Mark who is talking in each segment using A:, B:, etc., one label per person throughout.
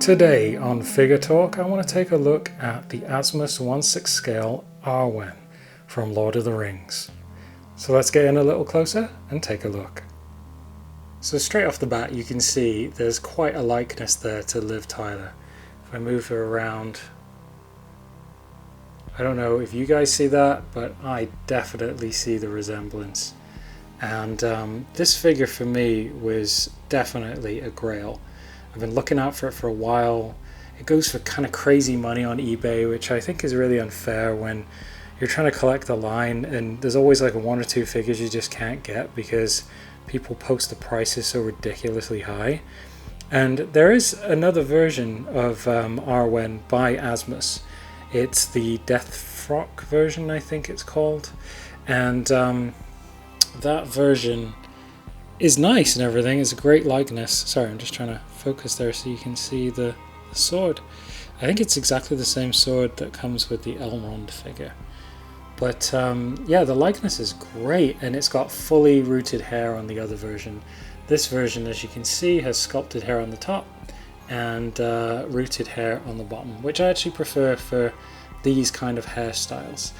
A: Today on Figure Talk, I want to take a look at the ASMUS 1/6 scale Arwen from Lord of the Rings. So let's get in a little closer and take a look. So straight off the bat you can see there's quite a likeness there to Liv Tyler. If I move her around, I don't know if you guys see that, but I definitely see the resemblance. And this figure for me was definitely a grail. I've been looking out for it for a while. It goes for kind of crazy money on eBay, which I think is really unfair when you're trying to collect a line and there's always like one or two figures you just can't get because people post the prices so ridiculously high. And there is another version of Arwen by ASMUS. It's the Death Frock version, I think it's called. And that version is nice and everything. It's a great likeness. Sorry, I'm just trying to focus there so you can see the sword. I think it's exactly the same sword that comes with the Elrond figure. But yeah, the likeness is great, and it's got fully rooted hair on the other version. This version, as you can see, has sculpted hair on the top and rooted hair on the bottom, which I actually prefer for these kind of hairstyles.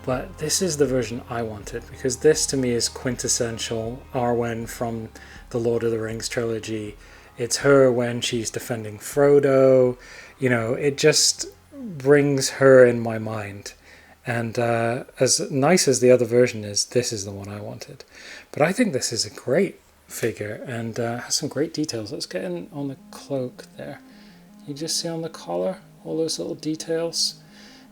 A: But this is the version I wanted, because this to me is quintessential Arwen from the Lord of the Rings trilogy. It's her when she's defending Frodo, you know, it just brings her in my mind. And as nice as the other version is, this is the one I wanted. But I think this is a great figure and has some great details. Let's get in on the cloak there. You just see on the collar all those little details.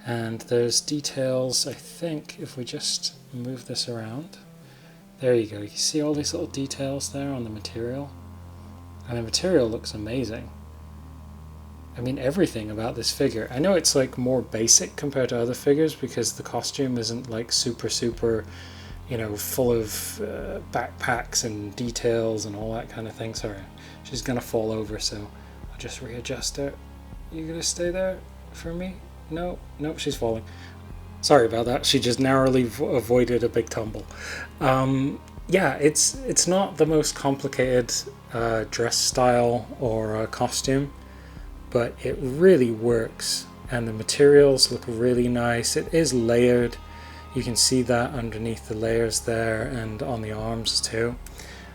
A: And there's details, I think, if we just move this around. There you go. You can see all these little details there on the material. And the material looks amazing. I mean, everything about this figure. I know it's like more basic compared to other figures because the costume isn't like super, you know, full of backpacks and details and all that kind of thing. Sorry, she's gonna fall over, so I'll just readjust her. You gonna stay there for me? No, she's falling. Sorry about that. She just narrowly avoided a big tumble. Yeah, it's not the most complicated dress style or costume, but it really works, and the materials look really nice. It is layered. You can see that underneath the layers there and on the arms too.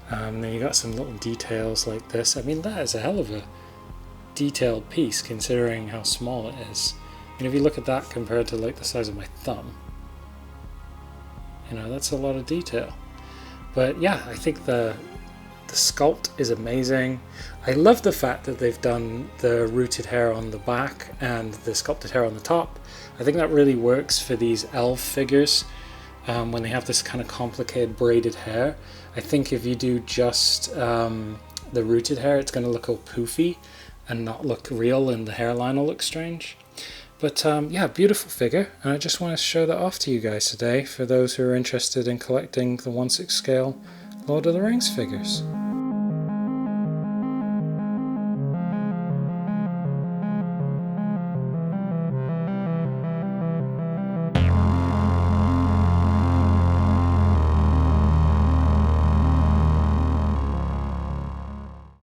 A: Then you got some little details like this. I mean, that is a hell of a detailed piece considering how small it is. And if you look at that compared to like the size of my thumb, you know, that's a lot of detail. But yeah, I think the sculpt is amazing. I love the fact that they've done the rooted hair on the back and the sculpted hair on the top. I think that really works for these elf figures when they have this kind of complicated braided hair. I think if you do just the rooted hair, it's going to look all poofy and not look real, and the hairline will look strange. But yeah, beautiful figure, and I just want to show that off to you guys today for those who are interested in collecting the 1/6 scale Lord of the Rings figures.